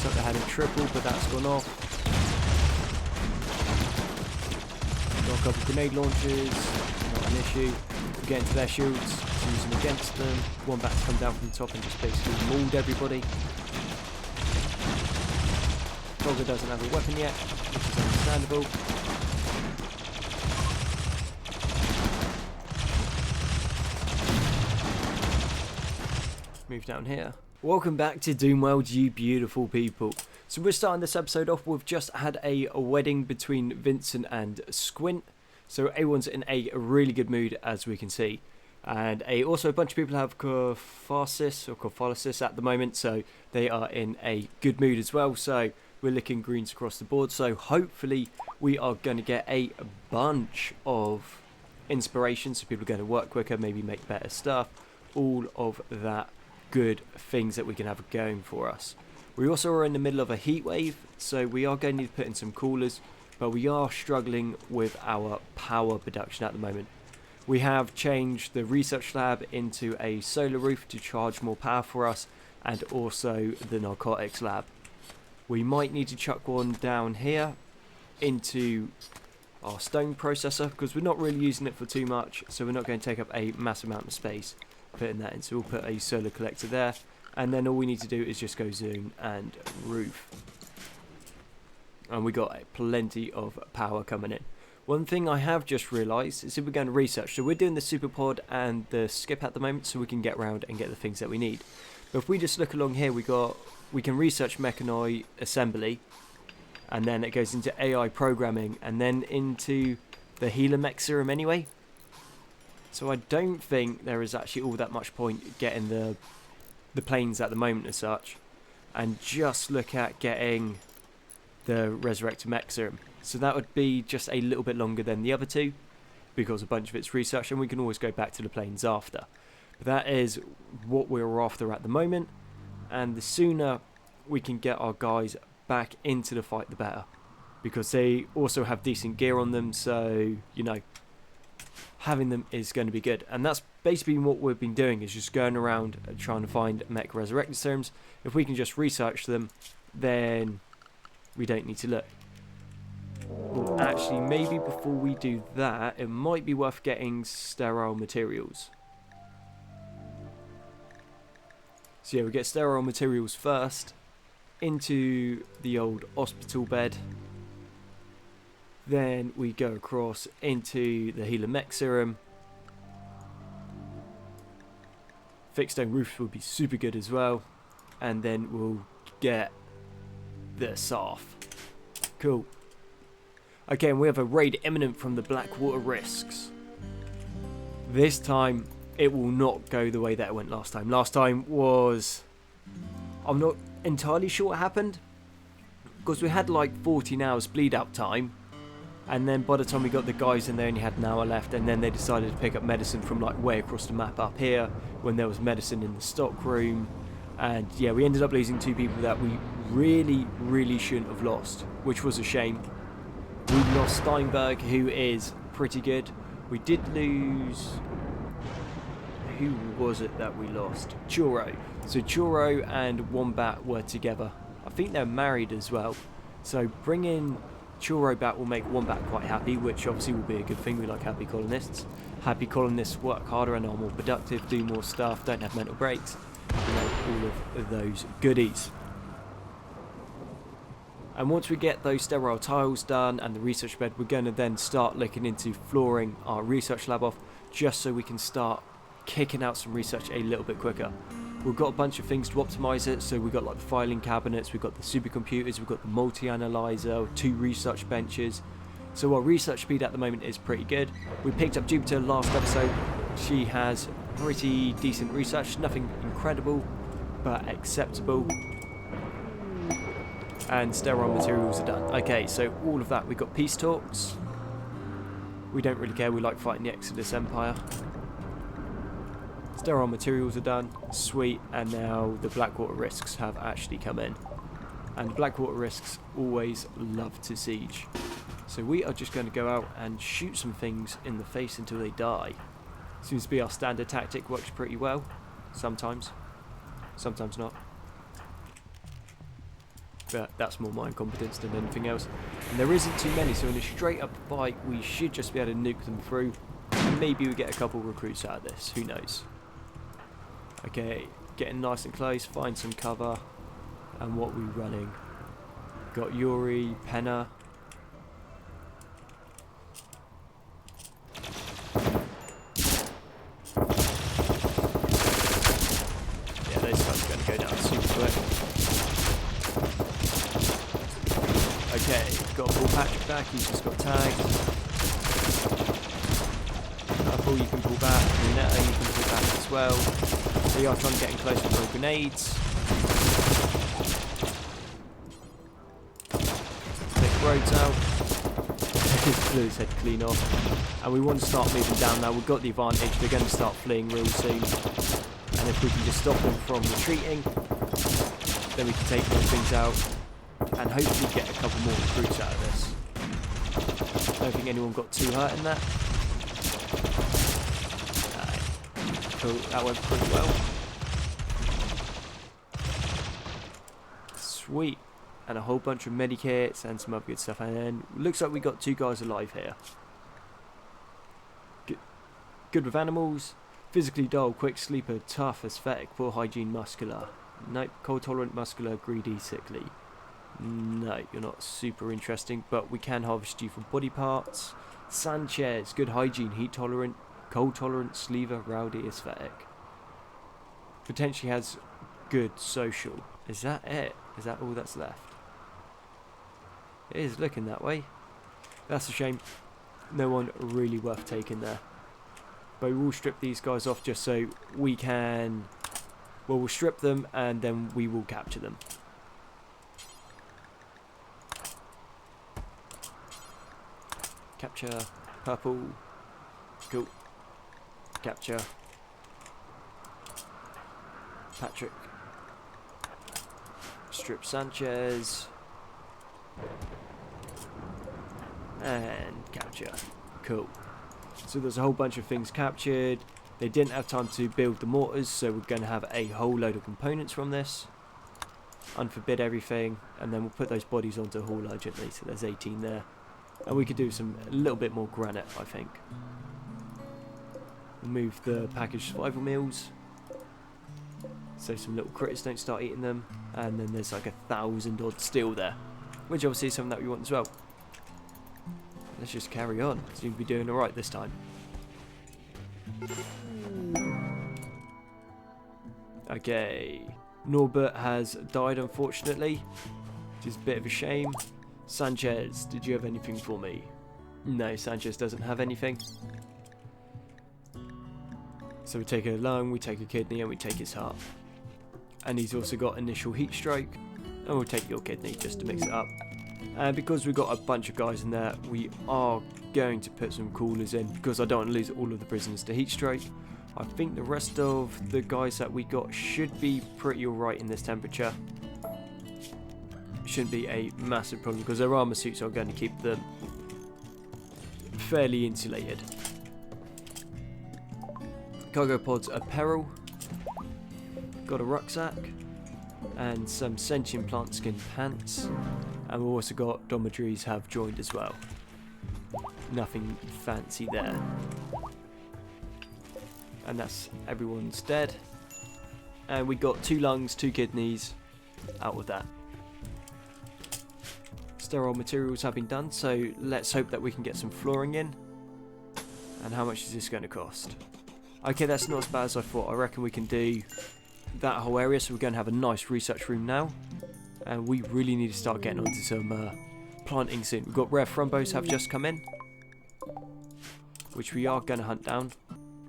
looks like they had a triple, but that's gone off. Got a couple of grenade launchers, not an issue. We get into their shields, use them against them. One back to come down from the top and just basically mauled everybody. Frogger doesn't have a weapon yet, which is understandable. Move down here. Welcome back to Doomworld, you beautiful people. So we're starting this episode off. We've just had a wedding between Vincent and Squint. So everyone's in a really good mood, as we can see. And also a bunch of people have catharsis at the moment, so they are in a good mood as well. So we're looking greens across the board. So hopefully we are going to get a bunch of inspiration, so people are going to work quicker, maybe make better stuff, all of that good things that we can have going for us. We also are in the middle of a heat wave, so we are going to need to put in some coolers, but we are struggling with our power production at the moment. We have changed the research lab into a solar roof to charge more power for us, and also the narcotics lab. We might need to chuck one down here into our stone processor, because we're not really using it for too much, so we're not going to take up a massive amount of space putting that in. So we'll put a solar collector there, and then all we need to do is just go zoom and roof, and we got plenty of power coming in. One thing I have just realised is if we're going to research, so we're doing the super pod and the skip at the moment, so we can get around and get the things that we need. But if we just look along here, we can research mechanite assembly, and then it goes into AI programming, and then into the healer mech serum anyway. So I don't think there is actually all that much point getting the planes at the moment as such, and just look at getting the resurrected mech serum. So that would be just a little bit longer than the other two, because a bunch of it's research, and we can always go back to the planes after. But that is what we're after at the moment, and the sooner we can get our guys back into the fight, the better, because they also have decent gear on them, so you know, having them is going to be good. And that's basically what we've been doing, is just going around trying to find mech resurrected serums. If we can just research them, then we don't need to look. Well, actually, maybe before we do that, it might be worth getting sterile materials. So yeah, we get sterile materials first into the old hospital bed. Then we go across into the healer mech serum. Fixed stone roofs will be super good as well. And then we'll get the SARF. Cool. Okay, and we have a raid imminent from the Blackwater Risks. This time, it will not go the way that it went last time. Last time was... I'm not entirely sure what happened, because we had like 14 hours bleed out time. And then by the time we got the guys in, they only had an hour left, and then they decided to pick up medicine from like way across the map up here, when there was medicine in the stock room. And yeah, we ended up losing two people that we really shouldn't have lost, which was a shame. We lost Steinberg, who is pretty good. We did lose... who was it that we lost? Churro. So Churro and Wombat were together. I think they're married as well. So bringing Churro back will make Wombat quite happy, which obviously will be a good thing. We like happy colonists. Happy colonists work harder and are more productive, do more stuff, don't have mental breaks. You know, all of those goodies. And once we get those sterile tiles done and the research bed, we're going to then start looking into flooring our research lab off, just so we can start kicking out some research a little bit quicker. We've got a bunch of things to optimize it, so we've got like the filing cabinets, we've got the supercomputers, we've got the multi-analyzer, 2 research benches. So our research speed at the moment is pretty good. We picked up Jupiter last episode. She has pretty decent research, nothing incredible, but acceptable. And sterile materials are done. Okay, so all of that. We've got peace talks. We don't really care, we like fighting the Exodus Empire. Sterile materials are done, sweet, and now the Blackwater Risks have actually come in. And the Blackwater Risks always love to siege. So we are just going to go out and shoot some things in the face until they die. Seems to be our standard tactic, works pretty well. Sometimes. Sometimes not. but that's more my incompetence than anything else. And there isn't too many, so in a straight up fight, we should just be able to nuke them through. And maybe we get a couple recruits out of this, who knows. Okay, getting nice and close, find some cover. And what we running? Got Yuri, Penna. Yeah, those guys are going to go down super quick. Okay, got Paul Patrick back, he's just got tagged. Paul, you can pull back. Lunetta, you can pull back as well. They are trying to get in close with grenades. Roads out. Blew his head clean off. And we want to start moving down now. We've got the advantage. They're going to start fleeing real soon. And if we can just stop them from retreating, then we can take those things out and hopefully get a couple more recruits out of this. I don't think anyone got too hurt in that. Cool, that went pretty well. Sweet. And a whole bunch of medikits and some other good stuff. And then looks like we got 2 guys alive here. Good with animals. Physically dull, quick sleeper, tough, aesthetic, poor hygiene, muscular. Nope, cold tolerant, muscular, greedy, sickly. No, you're not super interesting, but we can harvest you from body parts. Sanchez, good hygiene, heat tolerant, cold tolerant, sleever, rowdy, aesthetic. Potentially has good social. Is that it? Is that all that's left? It is looking that way. That's a shame. No one really worth taking there. But we will strip these guys off just so we can... Well, we'll strip them and then we will capture them. Capture. Purple. Cool. Capture. Patrick. Strip Sanchez. And capture. Cool. So there's a whole bunch of things captured. They didn't have time to build the mortars, so we're going to have a whole load of components from this. Unforbid everything, and then we'll put those bodies onto a haul urgently, so there's 18 there. And we could do a little bit more granite, I think. We'll move the packaged survival meals, so some little critters don't start eating them. And then there's like 1,000 odd steel there, which obviously is something that we want as well. Let's just carry on. Seem to be doing alright this time. Okay. Norbert has died, unfortunately, which is a bit of a shame. Sanchez, did you have anything for me? No, Sanchez doesn't have anything. So we take a lung, we take a kidney, and we take his heart. And he's also got initial heat stroke. And we'll take your kidney just to mix it up. And because we've got a bunch of guys in there, we are going to put some coolers in, because I don't want to lose all of the prisoners to heat stroke. I think the rest of the guys that we got should be pretty alright in this temperature. Shouldn't be a massive problem, because their armor suits are going to keep them fairly insulated. Cargo pods apparel. Got a rucksack. And some sentient plant skin pants. And we've also got dormitories have joined as well. Nothing fancy there. And that's everyone's dead. And we got 2 lungs, 2 kidneys out of that. Sterile materials have been done, so let's hope that we can get some flooring in. And how much is this going to cost? Okay, that's not as bad as I thought. I reckon we can do that whole area, so we're going to have a nice research room now. And we really need to start getting onto some planting soon. We've got rare thrombos have just come in, which we are going to hunt down.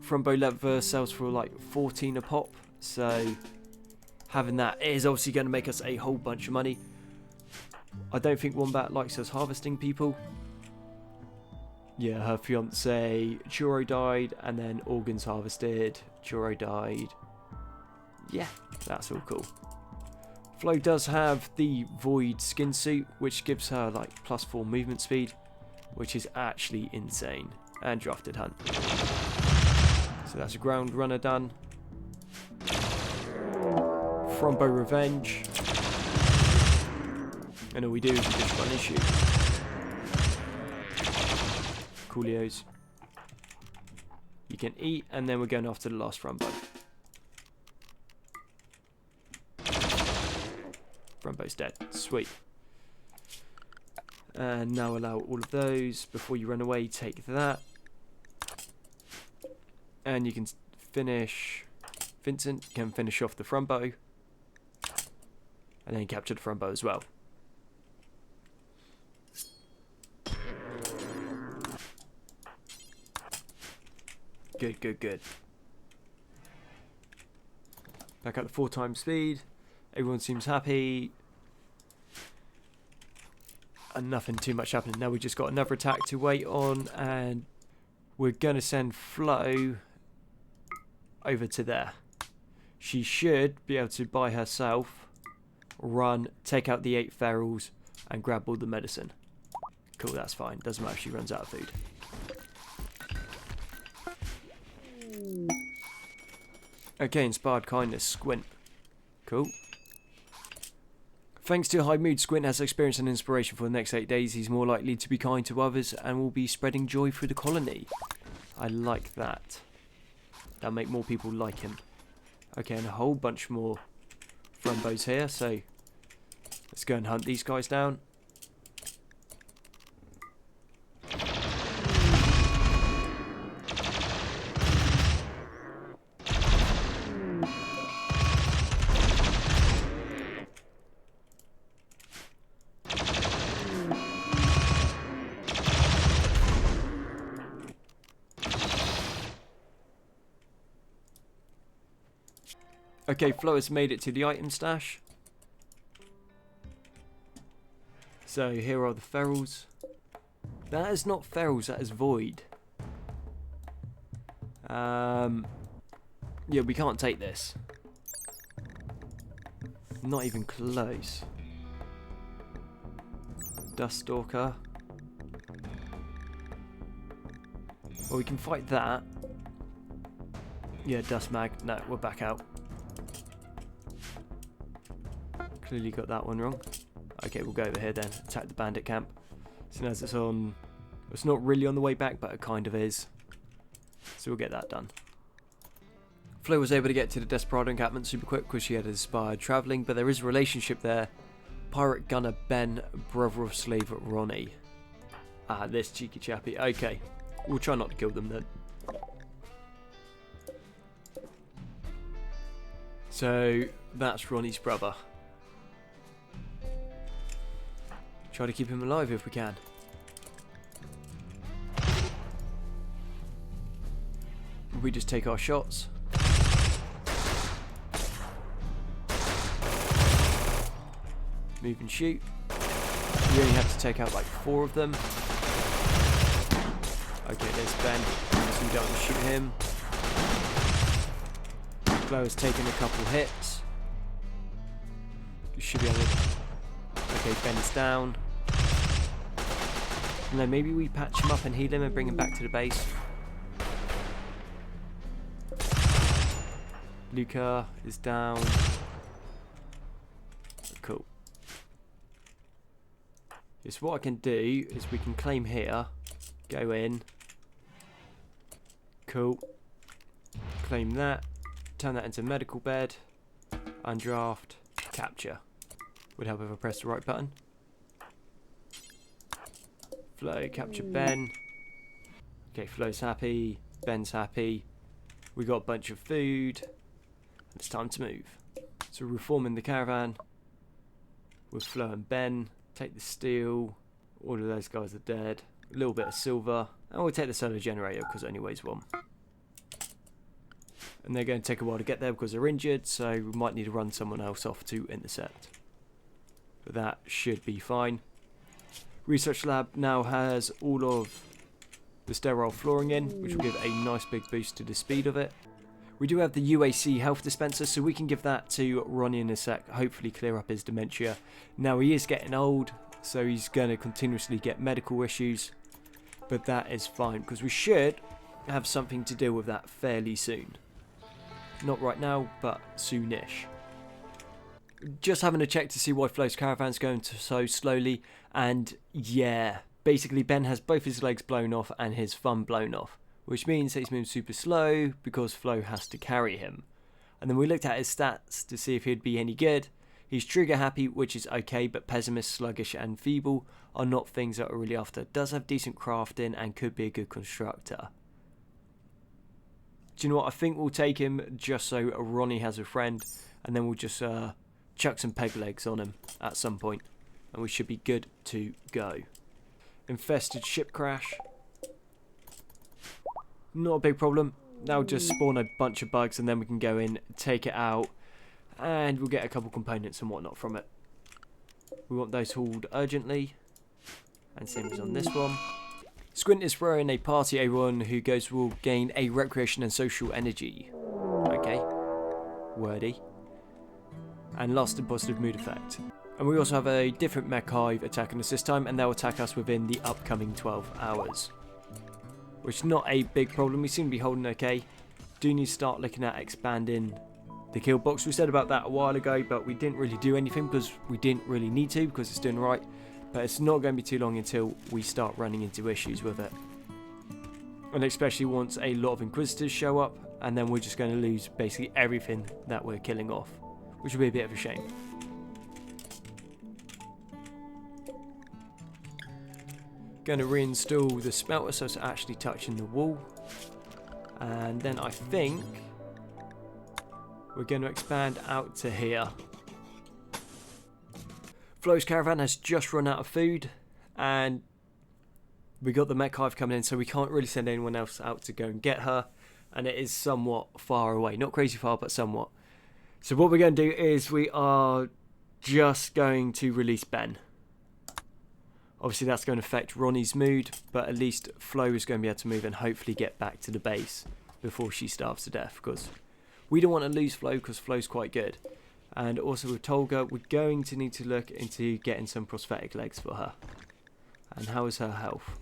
Thrombo leather sells for like 14 a pop, so having that is obviously going to make us a whole bunch of money. I don't think Wombat likes us harvesting people. Yeah, her fiance Churro died, and then organs harvested, Churro died. Yeah, that's all cool. Flo does have the Void skin suit, which gives her like +4 movement speed, which is actually insane. And drafted hunt. So that's a ground runner done. Thrombo revenge. And all we do is we just run and shoot. Coolios. You can eat, and then we're going after the last front bow. Front bow's dead. Sweet. And now allow all of those. Before you run away, take that. And you can finish... Vincent can finish off the front bow. And then capture the front bow as well. Good, good, good. Back up to 4 times speed. Everyone seems happy. And nothing too much happening. Now we just got another attack to wait on. And we're going to send Flo over to there. She should be able to by herself run, take out the 8 ferals, and grab all the medicine. Cool, that's fine. Doesn't matter if she runs out of food. Okay, inspired kindness, Squint. Cool. Thanks to high mood, Squint has experienced an inspiration for the next 8 days. He's more likely to be kind to others and will be spreading joy through the colony. I like that. That'll make more people like him. Okay, and a whole bunch more Frumbos here, so let's go and hunt these guys down. Okay, Flo has made it to the item stash. So here are the ferals. That is not ferals, that is void. Yeah, we can't take this. Not even close. Duststalker. Well, we can fight that. Yeah, Dust Mag. No, we're back out. Clearly got that one wrong. Okay, we'll go over here then. Attack the bandit camp. So as it's on... It's not really on the way back, but it kind of is. So we'll get that done. Flo was able to get to the Desperado encampment super quick because she had inspired travelling, but there is a relationship there. Pirate gunner Ben, brother of slave Ronnie. Ah, this cheeky chappy. Okay, we'll try not to kill them then. So that's Ronnie's brother. Try to keep him alive if we can. We just take our shots. Move and shoot. We only have to take out like 4 of them. Okay, there's Ben. So we don't want to shoot him. Flo has taken a couple hits. You should be able to... Okay, Ben's down. And then maybe we patch him up and heal him and bring him back to the base. Luca is down. Cool. Yes, what I can do is we can claim here. Go in. Cool. Claim that. Turn that into medical bed. Undraft. Capture. Would help if I press the right button. Flo, capture Ben. Okay, Flo's happy. Ben's happy. We got a bunch of food. It's time to move. So we're reforming the caravan with Flo and Ben. Take the steel. All of those guys are dead. A little bit of silver. And we'll take the solar generator because it only weighs 1. And they're going to take a while to get there because they're injured. So we might need to run someone else off to intercept. But that should be fine. Research lab now has all of the sterile flooring in, which will give a nice big boost to the speed of it. We do have the UAC health dispenser, so we can give that to Ronnie in a sec, hopefully clear up his dementia. Now he is getting old, so he's going to continuously get medical issues, but that is fine, because we should have something to deal with that fairly soon. Not right now, but soonish. just having a check to see why Flo's caravan's going so slowly, and yeah, basically Ben has both his legs blown off and his thumb blown off, which means that he's moving super slow because Flo has to carry him. And then we looked at his stats to see if he'd be any good. He's trigger happy, which is okay, but pessimist, sluggish and feeble are not things that are really after. Does have decent crafting and could be a good constructor. Do you know what? I think we'll take him just so Ronnie has a friend, and then we'll just chuck some peg legs on him at some point, and we should be good to go. Infested ship crash. Not a big problem. Now just spawn a bunch of bugs, and then we can go in, take it out, and we'll get a couple components and whatnot from it. We want those hauled urgently, and same as on this one. Squint is throwing a party. Everyone who goes will gain a recreation and social energy. Okay, wordy. And lost and positive mood effect. And we also have a different mech hive attacking us this time, and they'll attack us within the upcoming 12 hours. Which is not a big problem. We seem to be holding okay. Do need to start looking at expanding the kill box. We said about that a while ago, but we didn't really do anything because we didn't really need to, because it's doing right. But it's not going to be too long until we start running into issues with it. And especially once a lot of Inquisitors show up, and then we're just going to lose basically everything that we're killing off, which will be a bit of a shame. Going to reinstall the smelter so it's actually touching the wall. And then I think we're going to expand out to here. Flo's caravan has just run out of food, and we got the mech hive coming in, so we can't really send anyone else out to go and get her, and it is somewhat far away. Not crazy far, but somewhat. So what we're going to do is we are just going to release Ben. Obviously that's going to affect Ronnie's mood, but at least Flo is going to be able to move and hopefully get back to the base before she starves to death, because we don't want to lose Flo because Flo's quite good. And also with Tolga, we're going to need to look into getting some prosthetic legs for her. And how is her health?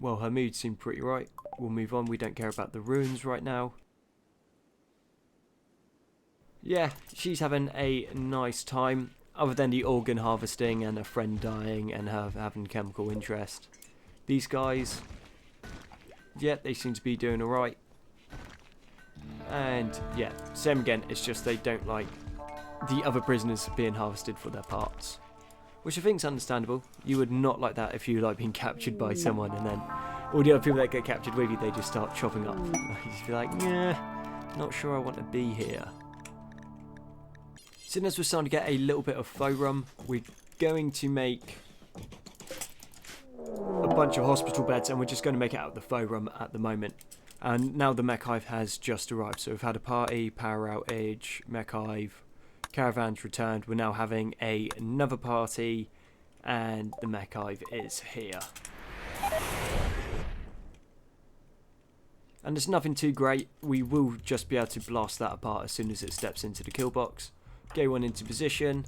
Well, her mood seemed pretty right. We'll move on. We don't care about the ruins right now. Yeah, she's having a nice time. Other than the organ harvesting and a friend dying and her having chemical interest. These guys, yeah, they seem to be doing alright. And yeah, same again, it's just they don't like the other prisoners being harvested for their parts, which I think is understandable. You would not like that if you like being captured by someone and then all the other people that get captured with you, they just start chopping up. You just feel like, yeah, not sure I want to be here. So as we're starting to get a little bit of foe rum, we're going to make a bunch of hospital beds, and we're just going to make it out of the foe rum at the moment. And now the mech hive has just arrived, so we've had a party, power outage, mech hive, caravans returned. We're now having another party, and the mech hive is here. And it's nothing too great. We will just be able to blast that apart as soon as it steps into the kill box. Get one into position.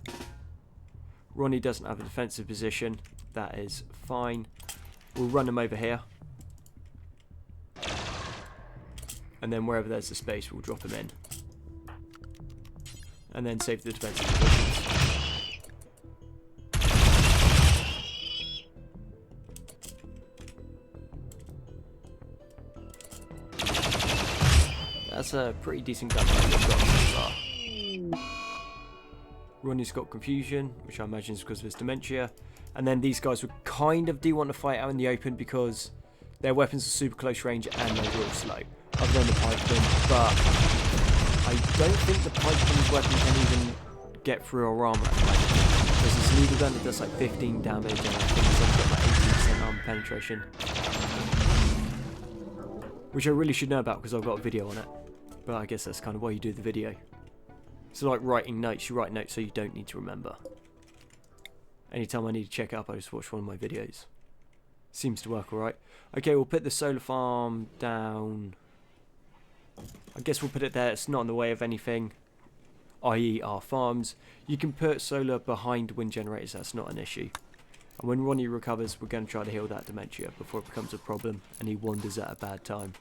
Ronnie doesn't have a defensive position. That is fine. We'll run him over here. And then wherever there's a space, we'll drop him in. And then save the defensive positions. That's a pretty decent gun we've got so far. Ronnie's got confusion, which I imagine is because of his dementia. And then these guys would kind of do want to fight out in the open because their weapons are super close range and they're real slow. Other than the pikeman, but I don't think the pikeman's weapon can even get through our armor. There's this needle gun that does like 15 damage, and I think it's only got like 18% armor penetration. Which I really should know about because I've got a video on it. But I guess that's kind of why you do the video. So like writing notes, you write notes so you don't need to remember. Anytime I need to check it up, I just watch one of my videos. Seems to work alright. Okay, we'll put the solar farm down. I guess we'll put it there. It's not in the way of anything, i.e. our farms. You can put solar behind wind generators, that's not an issue. And when Ronnie recovers, we're going to try to heal that dementia before it becomes a problem and he wanders at a bad time.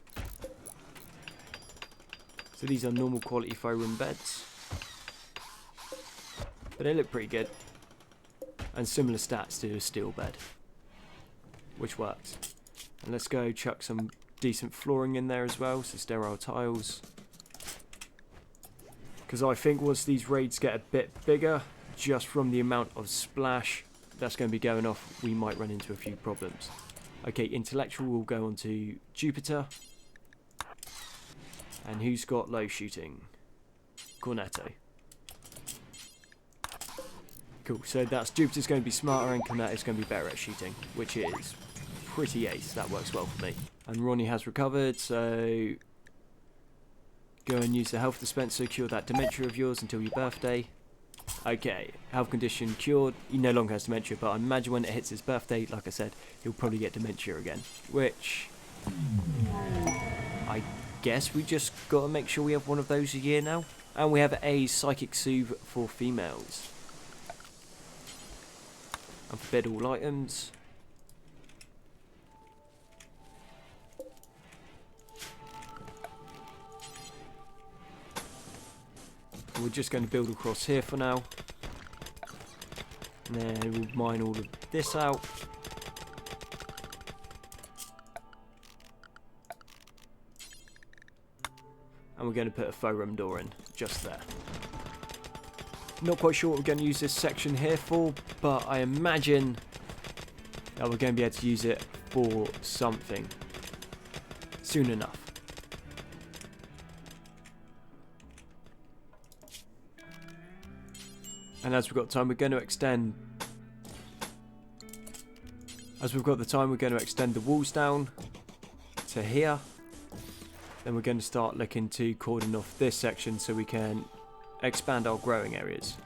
So these are normal quality foe room beds. but they look pretty good. And similar stats to a steel bed, which works. And let's go chuck some decent flooring in there as well, so sterile tiles. Because I think once these raids get a bit bigger, just from the amount of splash that's going to be going off, we might run into a few problems. Okay, intellectual will go on to Jupiter. And who's got low shooting? Cornetto. Cool, so that's Jupiter's going to be smarter and Cornetto's going to be better at shooting, which is pretty ace. That works well for me. And Ronnie has recovered, so go and use the health dispenser, cure that dementia of yours until your birthday. Okay, health condition cured. He no longer has dementia, but I imagine when it hits his birthday, like I said, he'll probably get dementia again. Which, I guess we just got to make sure we have one of those a year now. And we have a psychic soothe for females. And forbid all items. We're just going to build across here for now. And then we'll mine all of this out. And we're going to put a forum door in, just there. Not quite sure what we're going to use this section here for, but I imagine that we're going to be able to use it for something soon enough. And as we've got time, we're going to extend. As we've got the time, we're going to extend the walls down to here. Then we're going to start looking to cordon off this section so we can expand our growing areas.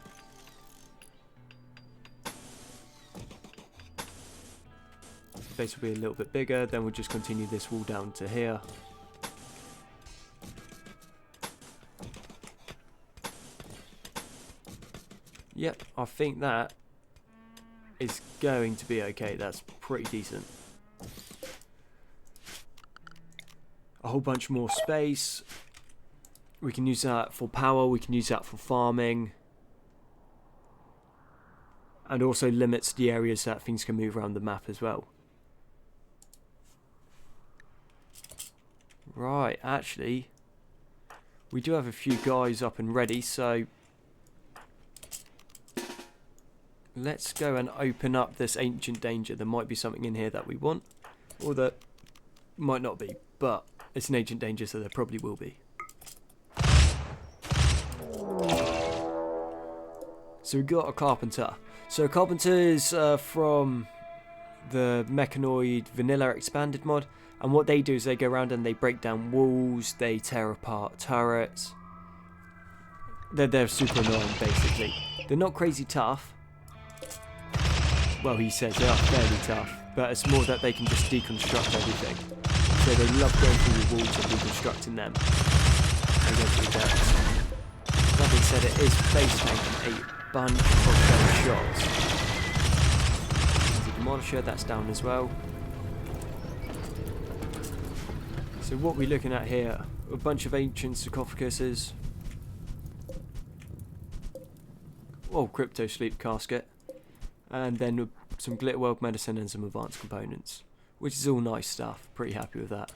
Base will be a little bit bigger, then we'll just continue this wall down to here. Yep, I think that is going to be okay. That's pretty decent. A whole bunch more space. We can use that for power, we can use that for farming. And also limits the areas that things can move around the map as well. Right, actually, we do have a few guys up and ready, so let's go and open up this ancient danger. There might be something in here that we want, or that might not be, but it's an ancient danger, so there probably will be. So we've got a carpenter. So carpenters from the Mechanoid Vanilla Expanded mod, and what they do is they go around and they break down walls, they tear apart turrets. They're super annoying, basically. They're not crazy tough. Well, he says they are fairly tough, but it's more that they can just deconstruct everything. So they love going through the walls and deconstructing them. And go through that. That being said, it is face tanking a bunch of those shots. There's a demolisher, that's down as well. So what we're looking at here, a bunch of ancient sarcophaguses. Oh, crypto sleep casket. And then some glitter world medicine and some advanced components. Which is all nice stuff. Pretty happy with that.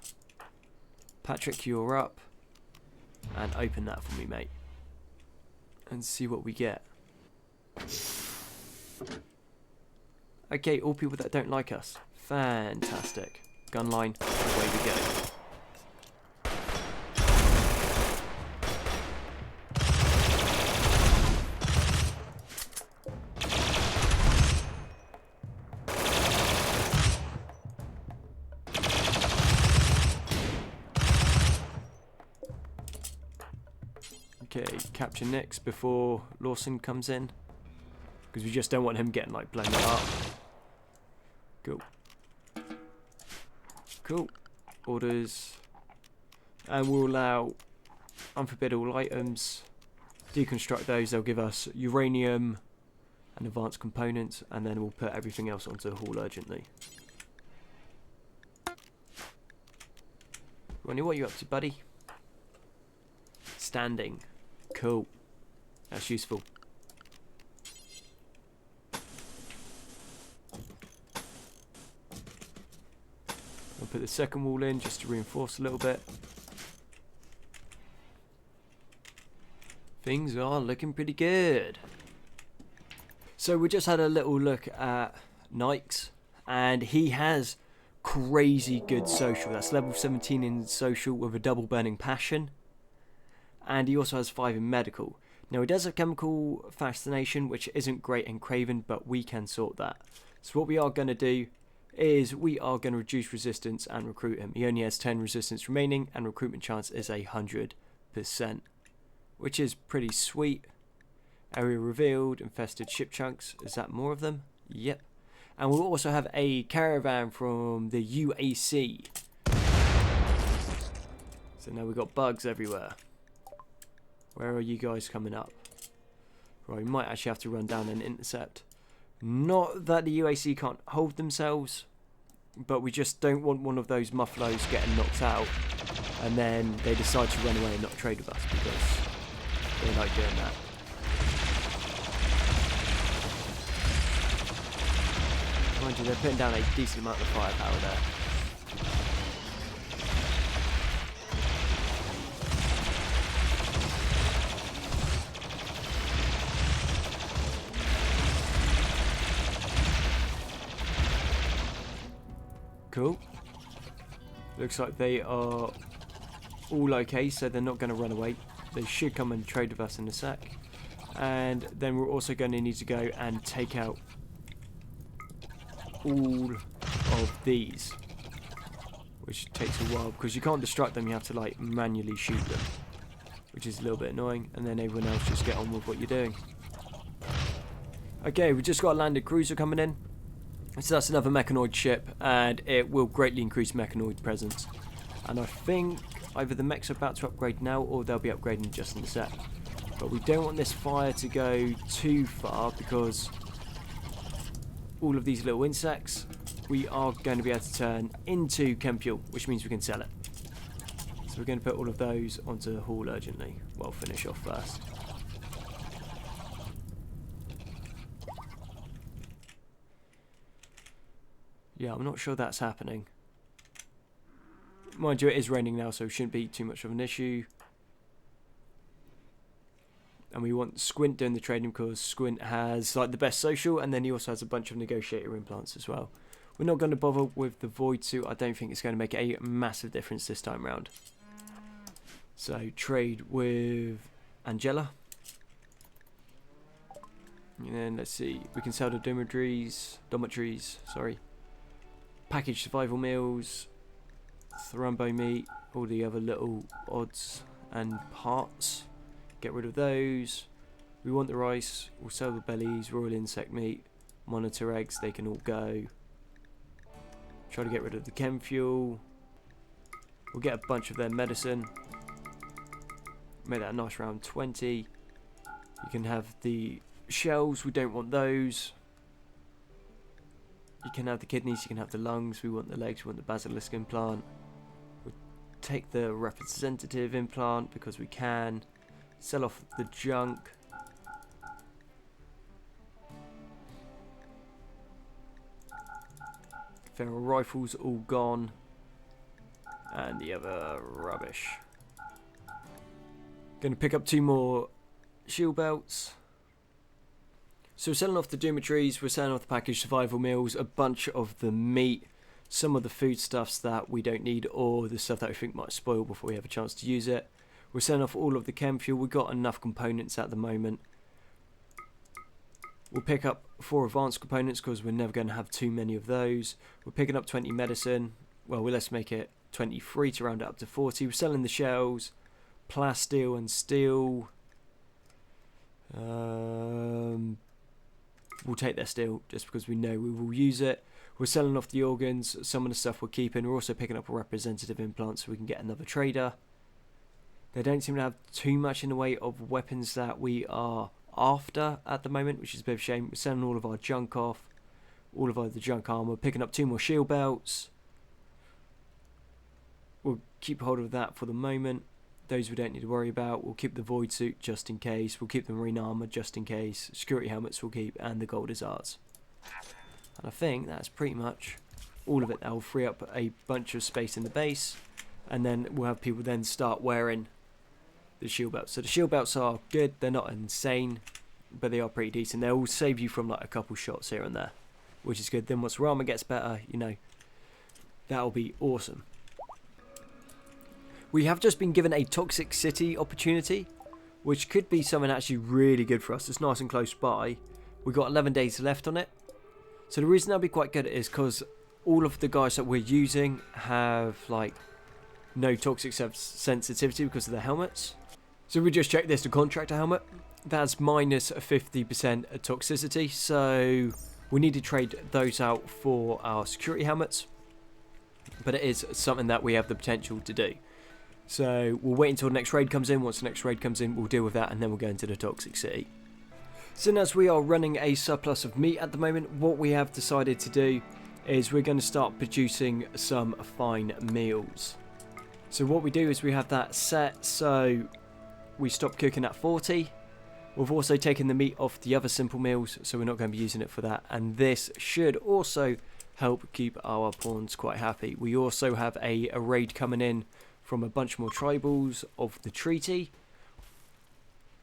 Patrick, you're up. And open that for me, mate. And see what we get. Okay, all people that don't like us. Fantastic. Gun line, away we go. Okay, capture Nix before Lawson comes in. Because we just don't want him getting like blown up. Cool. Cool. Orders. And we'll allow unforbid all items. Deconstruct those, they'll give us uranium and advanced components, and then we'll put everything else onto the hall urgently. Ronnie, what are you up to, buddy? Standing. Cool. That's useful. put the second wall in just to reinforce a little bit. Things are looking pretty good. So we just had a little look at Nike's, and he has crazy good social. That's level 17 in social with a double burning passion, and he also has 5 in medical. Now he does have chemical fascination, which isn't great in Craven, but we can sort that. So what we are going to do is we are going to reduce resistance and recruit him. He only has 10 resistance remaining, and recruitment chance is 100%, which is pretty sweet. Area revealed, infested ship chunks. Is that more of them? Yep. And we'll also have a caravan from the UAC. So now we've got bugs everywhere. Where are you guys coming up? Right, we might actually have to run down and intercept. Not that the UAC can't hold themselves, but we just don't want one of those mufflos getting knocked out and then they decide to run away and not trade with us, because they like doing that. Mind you, they're putting down a decent amount of firepower there. Cool. Looks like they are all okay, so they're not going to run away. They should come and trade with us in a sec. And then we're also going to need to go and take out all of these, which takes a while because you can't destruct them, you have to like manually shoot them, which is a little bit annoying, and then everyone else just get on with what you're doing. Okay, we just got a landed cruiser coming in. So that's another mechanoid ship, and it will greatly increase mechanoid presence. And I think either the mechs are about to upgrade now, or they'll be upgrading just in a sec. But we don't want this fire to go too far, because all of these little insects we are going to be able to turn into chem fuel, which means we can sell it. So we're going to put all of those onto the haul urgently. Well, finish off first. Yeah, I'm not sure that's happening. Mind you, it is raining now, so it shouldn't be too much of an issue. And we want Squint doing the trading because Squint has like the best social, and then he also has a bunch of negotiator implants as well. We're not going to bother with the void suit. I don't think it's going to make a massive difference this time round. So trade with Angela. And then let's see, we can sell the dormitories, sorry. Package survival meals, Thrumbo meat, all the other little odds and parts. Get rid of those. We want the rice, we'll sell the bellies, royal insect meat, monitor eggs, they can all go. Try to get rid of the chem fuel. We'll get a bunch of their medicine. Make that a nice round 20. You can have the shells, we don't want those. You can have the kidneys, you can have the lungs, we want the legs, we want the basilisk implant. We'll take the representative implant because we can. Sell off the junk. Feral rifles all gone. And the other rubbish. Going to pick up 2 more shield belts. So we're selling off the dormitories, we're selling off the packaged survival meals, a bunch of the meat, some of the foodstuffs that we don't need, or the stuff that we think might spoil before we have a chance to use it. We're selling off all of the chem fuel, we've got enough components at the moment. We'll pick up 4 advanced components because we're never going to have too many of those. We're picking up 20 medicine, well let's make it 23 to round it up to 40. We're selling the shells, plasteel and steel. We'll take their steel just because we know we will use it. We're selling off the organs, some of the stuff we're keeping. We're also picking up a representative implant so we can get another trader. They don't seem to have too much in the way of weapons that we are after at the moment, which is a bit of a shame. We're selling all of our junk off, all of our the junk armor, picking up 2 more shield belts. We'll keep hold of that for the moment. Those we don't need to worry about. We'll keep the void suit just in case. We'll keep the marine armor just in case. Security helmets we'll keep, and the gold is ours. And I think that's pretty much all of it. That will free up a bunch of space in the base, and then we'll have people then start wearing the shield belts. So the shield belts are good. They're not insane, but they are pretty decent. They'll save you from like a couple shots here and there, which is good. Then once armor gets better, you know, that'll be awesome. We have just been given a toxic city opportunity, which could be something actually really good for us. It's nice and close by. We've got 11 days left on it. So the reason that'll be quite good is because all of the guys that we're using have like no toxic sensitivity because of their helmets. So we just checked this, the contractor helmet. That's minus 50% toxicity. So we need to trade those out for our security helmets. But it is something that we have the potential to do. So we'll wait until the next raid comes in. Once the next raid comes in, we'll deal with that, and then we'll go into the toxic city. So as we are running a surplus of meat at the moment, what we have decided to do is we're going to start producing some fine meals. So what we do is we have that set, so we stop cooking at 40. We've also taken the meat off the other simple meals, so we're not going to be using it for that. And this should also help keep our pawns quite happy. We also have a raid coming in from a bunch more tribals of the treaty.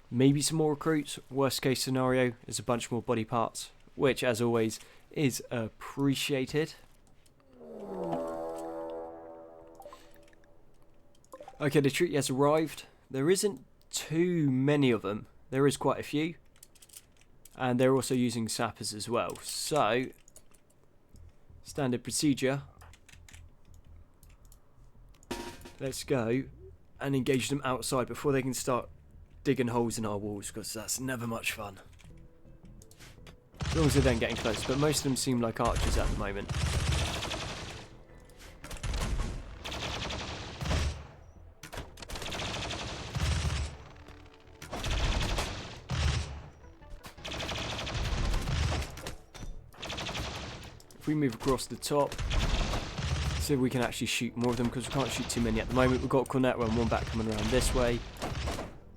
Maybe some more recruits. Worst case scenario is a bunch more body parts, which as always is appreciated. Okay, the treaty has arrived. There isn't too many of them. There is quite a few. And they're also using sappers as well. So, standard procedure. Let's go and engage them outside before they can start digging holes in our walls, because that's never much fun. As long as they're then getting close, but most of them seem like archers at the moment. If we move across the top, see if we can actually shoot more of them, because we can't shoot too many at the moment. We've got Cornet and one back coming around this way.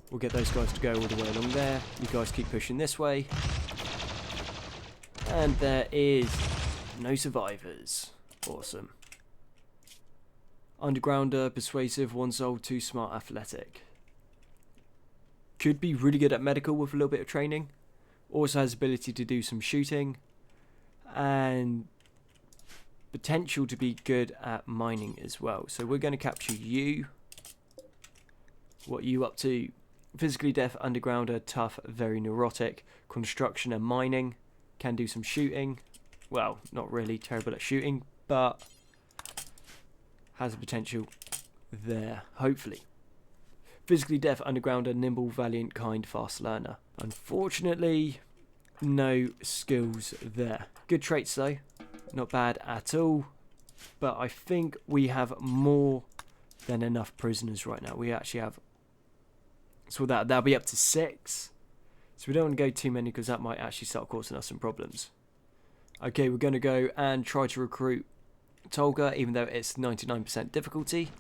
We'll get those guys to go all the way along there. You guys keep pushing this way. And there is no survivors. Awesome. Undergrounder, persuasive, 1 soul, 2 smart, athletic. Could be really good at medical with a little bit of training. Also has ability to do some shooting. And potential to be good at mining as well. So we're going to capture you. What are you up to? Physically deaf, undergrounder, tough, very neurotic. Construction and mining. Can do some shooting. Well, not really terrible at shooting, but has a potential there, hopefully. Physically deaf, undergrounder, nimble, valiant, kind, fast learner. Unfortunately, no skills there. Good traits though. Not bad at all. But I think we have more than enough prisoners right now. We actually have... So that'll be up to 6. So we don't want to go too many, because that might actually start causing us some problems. Okay, we're going to go and try to recruit Tolga, even though it's 99% difficulty,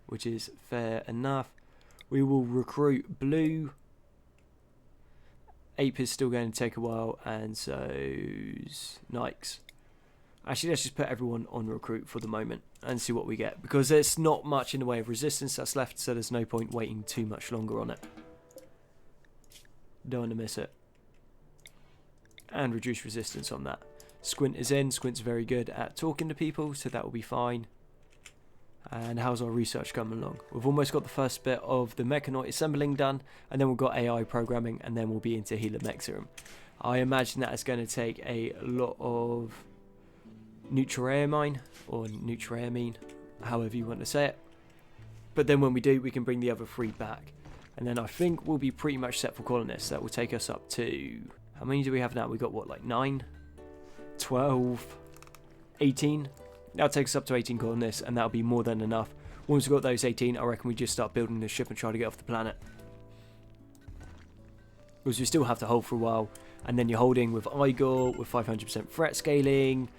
which is fair enough. We will recruit Blue. Ape is still going to take a while, and so's Nikes. Actually, let's just put everyone on recruit for the moment and see what we get, because there's not much in the way of resistance that's left, so there's no point waiting too much longer on it. Don't want to miss it. And reduce resistance on that. Squint is in. Squint's very good at talking to people, so that will be fine. And how's our research coming along? We've almost got the first bit of the Mechanite assembling done, and then we've got AI programming, and then we'll be into Healer Mech Serum. I imagine that is going to take a lot of Nutriamine, or Nutriamine, however you want to say it. But then when we do, we can bring the other 3 back. And then I think we'll be pretty much set for colonists. That will take us up to... How many do we have now? We got what, like 9? 12? 18? That'll take us up to 18 colonists, and that'll be more than enough. Once we've got those 18, I reckon we just start building the ship and try to get off the planet. Because we still have to hold for a while. And then you're holding with Igor, with 500% threat scaling.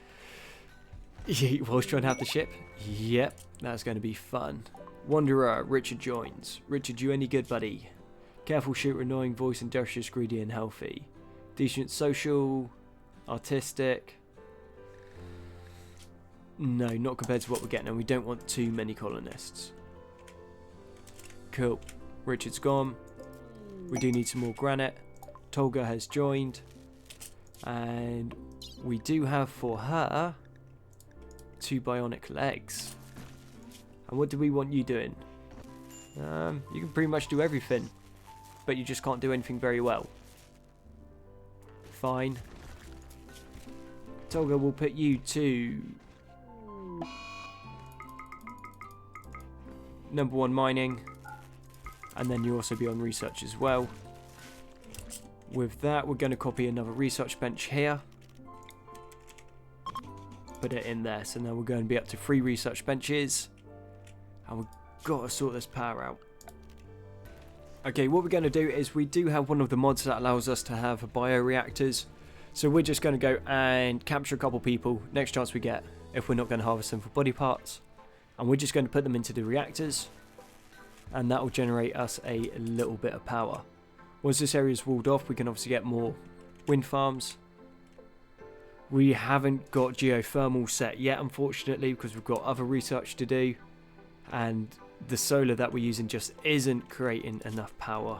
Whilst trying to have the ship. Yep, that's going to be fun. Wanderer, Richard joins. Richard, you any good, buddy? Careful shooter, annoying voice, industrious, greedy, and healthy. Decent social, artistic. No, not compared to what we're getting, and we don't want too many colonists. Cool. Richard's gone. We do need some more granite. Tolga has joined. And we do have for her 2 bionic legs. And what do we want you doing? You can pretty much do everything, but you just can't do anything very well. Fine. Tolga will put you to number 1 mining, and then you'll also be on research as well. With that, we're going to copy another research bench here. Put it in there, so now we're going to be up to 3 research benches. And we've got to sort this power out. Okay, what we're going to do is we do have one of the mods that allows us to have bioreactors. So we're just going to go and capture a couple people next chance we get, if we're not going to harvest them for body parts. And we're just going to put them into the reactors. And that will generate us a little bit of power. Once this area is walled off, we can obviously get more wind farms. We haven't got geothermal set yet, unfortunately, because we've got other research to do. And the solar that we're using just isn't creating enough power.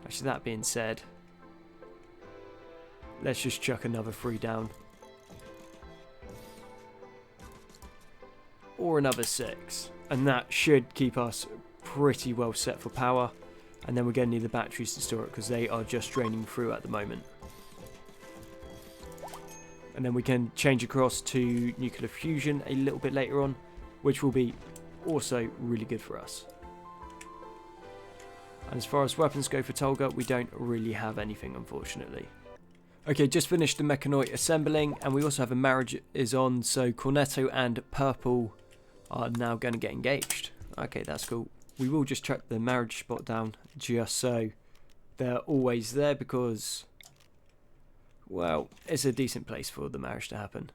Actually, that being said, let's just chuck another 3 down. Or another 6. And that should keep us pretty well set for power. And then we're going to need the batteries to store it, because they are just draining through at the moment. And then we can change across to nuclear fusion a little bit later on, which will be also really good for us. And as far as weapons go for Tolga, we don't really have anything, unfortunately. Okay, just finished the Mechanite assembling, and we also have a marriage is on, so Cornetto and Purple are now going to get engaged. Okay, that's cool. We will just track the marriage spot down just so they're always there, because, well, it's a decent place for the marriage to happen.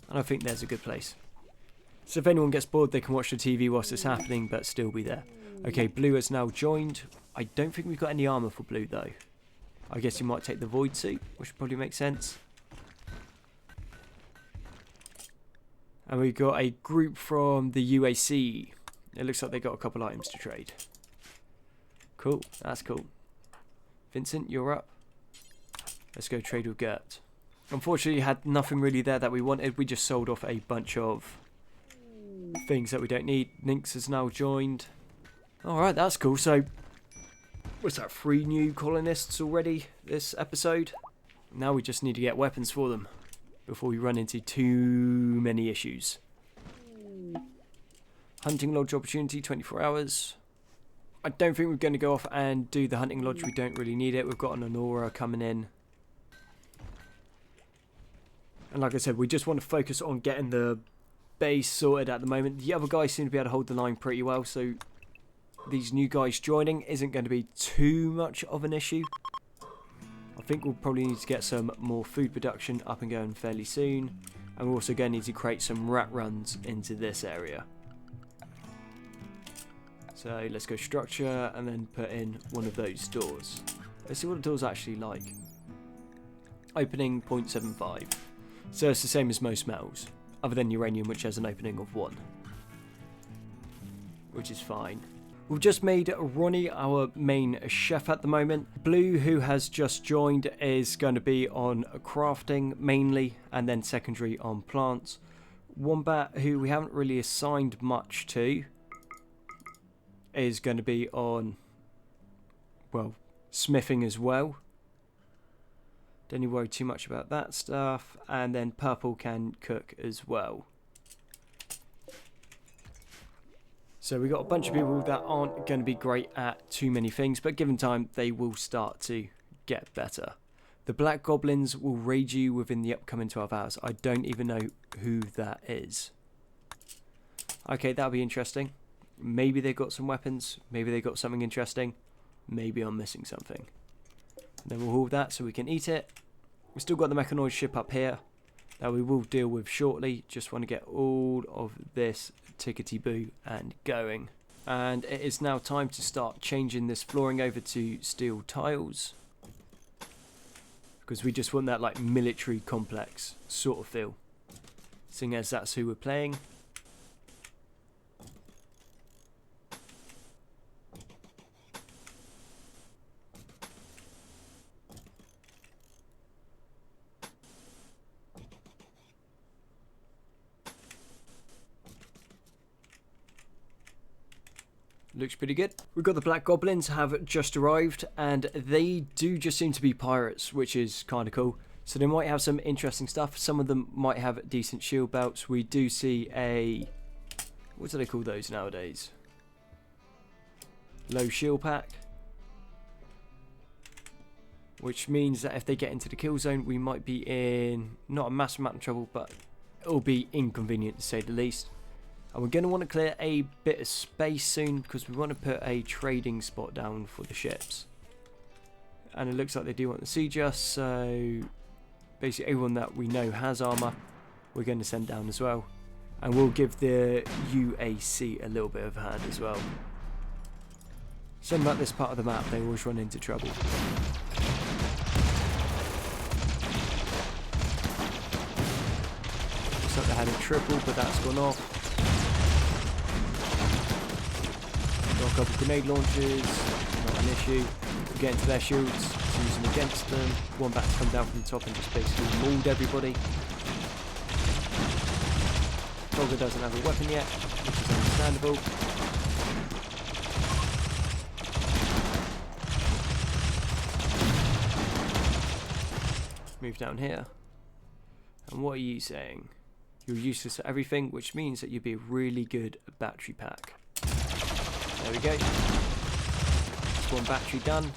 And I think there's a good place. So if anyone gets bored, they can watch the TV whilst it's happening, but still be there. Okay, Blue has now joined. I don't think we've got any armour for Blue, though. I guess you might take the Void Suit, which would probably make sense. And we got a group from the UAC. It looks like they got a couple items to trade. Cool, that's cool. Vincent, you're up. Let's go trade with Gert. Unfortunately, had nothing really there that we wanted. We just sold off a bunch of things that we don't need. Nynx has now joined. Alright, that's cool. So, what's that, 3 new colonists already this episode? Now we just need to get weapons for them before we run into too many issues. Hunting lodge opportunity, 24 hours. I don't think we're going to go off and do the hunting lodge. We don't really need it. We've got an Honora coming in. And like I said, we just want to focus on getting the base sorted at the moment. The other guys seem to be able to hold the line pretty well, so these new guys joining isn't going to be too much of an issue. I think we'll probably need to get some more food production up and going fairly soon. And we're also going to need to create some rat runs into this area. So let's go structure and then put in one of those doors. Let's see what the door's actually like. Opening 0.75. So it's the same as most metals, other than uranium, which has an opening of 1. Which is fine. We've just made Ronnie our main chef at the moment. Blue, who has just joined, is going to be on crafting mainly, and then secondary on plants. Wombat, who we haven't really assigned much to, is going to be on, well, smithing as well. Don't need to worry too much about that stuff. And then Purple can cook as well. So we've got a bunch of people that aren't going to be great at too many things, but given time, they will start to get better. The Black Goblins will raid you within the upcoming 12 hours. I don't even know who that is. Okay, that'll be interesting. Maybe they've got some weapons. Maybe they got something interesting. Maybe I'm missing something. And then we'll haul that so we can eat it. We've still got the Mechanoid ship up here that we will deal with shortly. Just want to get all of this tickety-boo and going. And it is now time to start changing this flooring over to steel tiles. because we just want that like military complex sort of feel, seeing as that's who we're playing. Looks pretty good. We've got the Black Goblins have just arrived, and they do just seem to be pirates, which is kind of cool. So they might have some interesting stuff. Some of them might have decent shield belts. We do see a... what do they call those nowadays? Low shield pack. Which means that if they get into the kill zone, we might be in not a massive amount of trouble, but it'll be inconvenient to say the least. And we're going to want to clear a bit of space soon, because we want to put a trading spot down for the ships. And it looks like they do want to siege us, so basically everyone that we know has armor, we're going to send down as well. And we'll give the UAC a little bit of a hand as well. Something about this part of the map, they always run into trouble. Looks like they had a triple, but that's gone off. Got a couple of grenade launchers, not an issue. We get into their shields, use them against them. One back to come down from the top and just basically mauled everybody. Tolga doesn't have a weapon yet, which is understandable. Move down here. And what are you saying? You're useless at everything, which means that you'd be a really good battery pack. There we go. Just one battery done.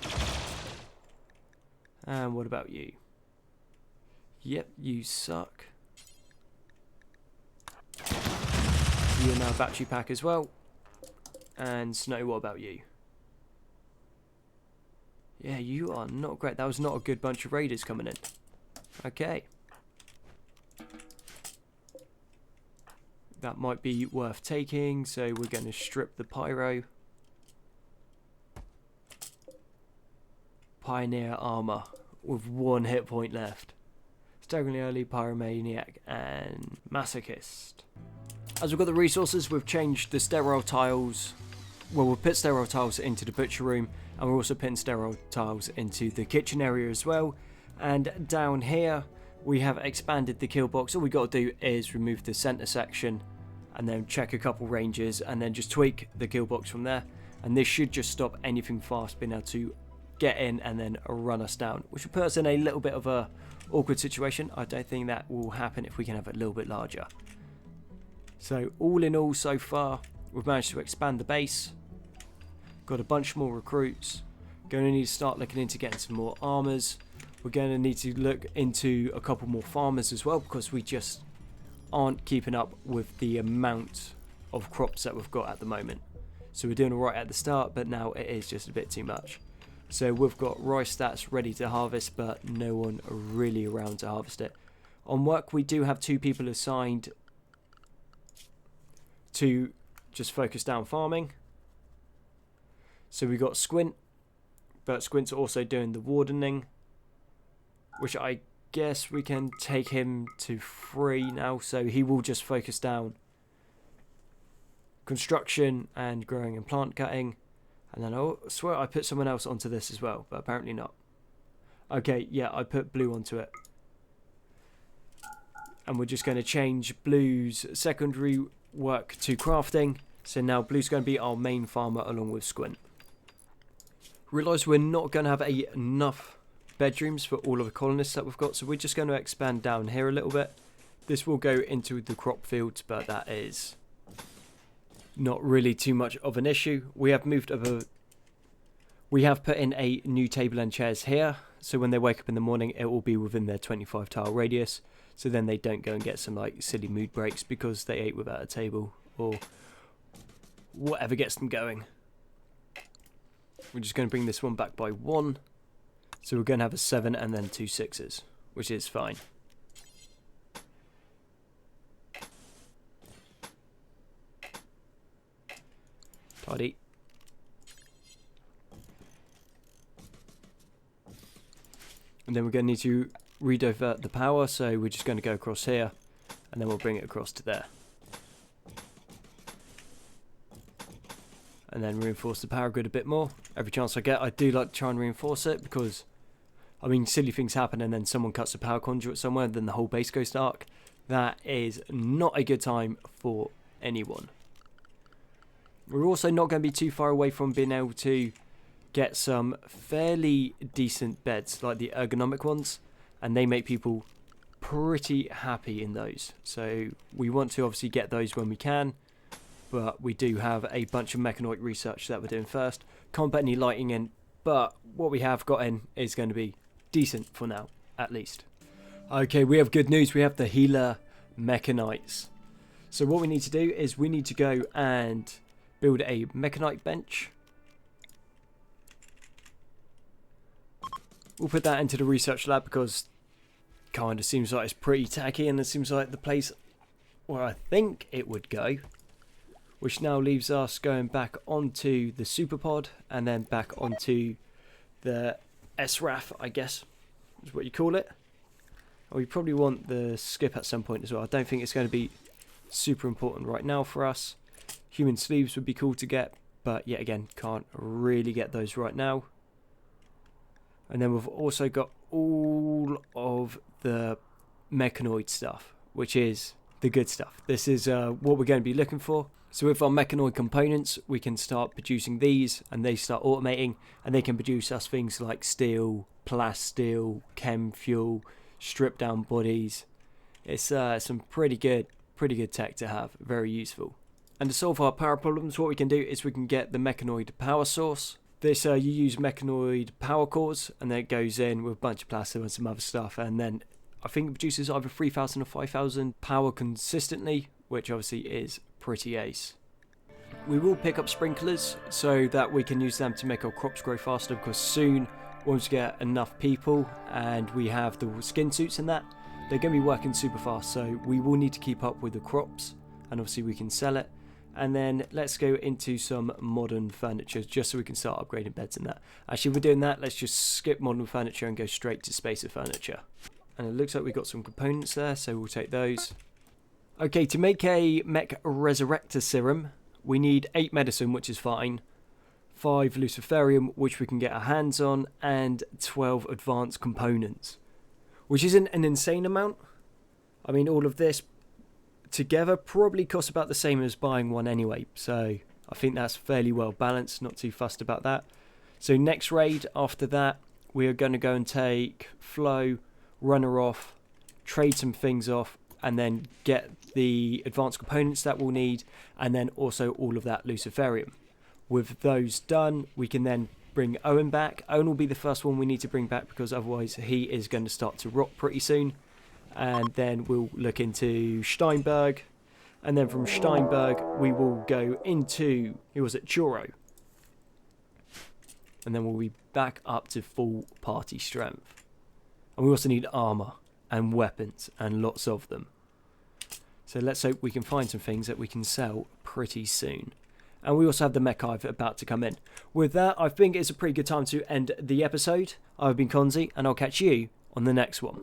And what about you? Yep, you suck. You're now a battery pack as well. And Snow, what about you? Yeah, you are not great. That was not a good bunch of raiders coming in. Okay. That might be worth taking, so we're going to strip the pyro. Pioneer armor with 1 hit point left. Staggeringly early, pyromaniac, and masochist. As we've got the resources, we've changed the sterile tiles. Well, we've put sterile tiles into the butcher room, and we're also putting sterile tiles into the kitchen area as well. And down here, we have expanded the kill box. All we got to do is remove the center section, and then check a couple ranges, and then just tweak the kill box from there. And this should just stop anything fast being able to get in and then run us down, which will put us in a little bit of a awkward situation. I don't think that will happen if we can have it a little bit larger. So all in all, so far we've managed to expand the base, got a bunch more recruits, going to need to start looking into getting some more armors. We're going to need to look into a couple more farmers as well, because we just aren't keeping up with the amount of crops that we've got at the moment. So we're doing alright at the start, but now it is just a bit too much. So we've got rice stats ready to harvest, but no one really around to harvest it. On work, we do have 2 people assigned to just focus down farming. So we got Squint, but Squint's also doing the wardening, which I guess we can take him to 3 now, so he will just focus down construction and growing and plant cutting. And then I swear I put someone else onto this as well, but apparently not. Okay, yeah, I put Blue onto it. And we're just going to change Blue's secondary work to crafting. So now Blue's going to be our main farmer along with Squint. Realise we're not going to have enough bedrooms for all of the colonists that we've got, so we're just going to expand down here a little bit. This will go into the crop fields, but that is not really too much of an issue. We have moved over. We have put in a new table and chairs here, so when they wake up in the morning it will be within their 25 tile radius, so then they don't go and get some like silly mood breaks because they ate without a table or whatever gets them going. We're just going to bring this one back by 1, so we're going to have a 7 and then 2 6s, which is fine. Tidy. And then we're going to need to redivert the power, so we're just going to go across here, and then we'll bring it across to there. And then reinforce the power grid a bit more. Every chance I get, I do like to try and reinforce it, because, I mean, silly things happen and then someone cuts a power conduit somewhere and then the whole base goes dark. That is not a good time for anyone. We're also not going to be too far away from being able to get some fairly decent beds, like the ergonomic ones, and they make people pretty happy in those. So we want to obviously get those when we can, but we do have a bunch of mechanoid research that we're doing first. Can't put any lighting in, but what we have got in is going to be decent for now, at least. Okay, we have good news. We have the healer mechanites. So what we need to do is we need to go and build a mechanite bench. We'll put that into the research lab because kind of seems like it's pretty tacky, and it seems like the place where I think it would go. Which now leaves us going back onto the superpod and then back onto the SRAF, I guess is what you call it. And we probably want the skip at some point as well. I don't think it's going to be super important right now for us. Human sleeves would be cool to get, but yet again, can't really get those right now. And then we've also got all of the mechanoid stuff, which is the good stuff. This is what we're going to be looking for. So with our mechanoid components, we can start producing these, and they start automating, and they can produce us things like steel, plasteel, chem fuel, stripped down bodies. It's some pretty good tech to have, very useful. And to solve our power problems, what we can do is we can get the mechanoid power source. This you use mechanoid power cores, and then it goes in with a bunch of plastic and some other stuff, and then I think it produces either 3,000 or 5,000 power consistently, which obviously is pretty ace. We will pick up sprinklers so that we can use them to make our crops grow faster, because soon, once we get enough people and we have the skin suits and that, they're going to be working super fast, so we will need to keep up with the crops, and obviously we can sell it. And then let's go into some modern furniture just so we can start upgrading beds and that. Actually, if we're doing that, let's just skip modern furniture and go straight to spacer furniture. And it looks like we've got some components there, so we'll take those. Okay, to make a mech resurrector serum, we need 8 medicine, which is fine, 5 luciferium, which we can get our hands on, and 12 advanced components, which isn't an insane amount. I mean, all of this together probably costs about the same as buying one anyway, so I think that's fairly well balanced, not too fussed about that. So next raid after that, we are going to go and take Flow, Runner off, trade some things off, and then get the advanced components that we'll need, and then also all of that luciferium. With those done, we can then bring Owen back. Owen will be the first one we need to bring back, because otherwise he is going to start to rot pretty soon. And then we'll look into Steinberg, and then from Steinberg we will go into, who was it, Churro, and then we'll be back up to full party strength. And we also need armor and weapons, and lots of them. So let's hope we can find some things that we can sell pretty soon. And we also have the mech hive about to come in. With that, I think it's a pretty good time to end the episode. I've been Konzi, and I'll catch you on the next one.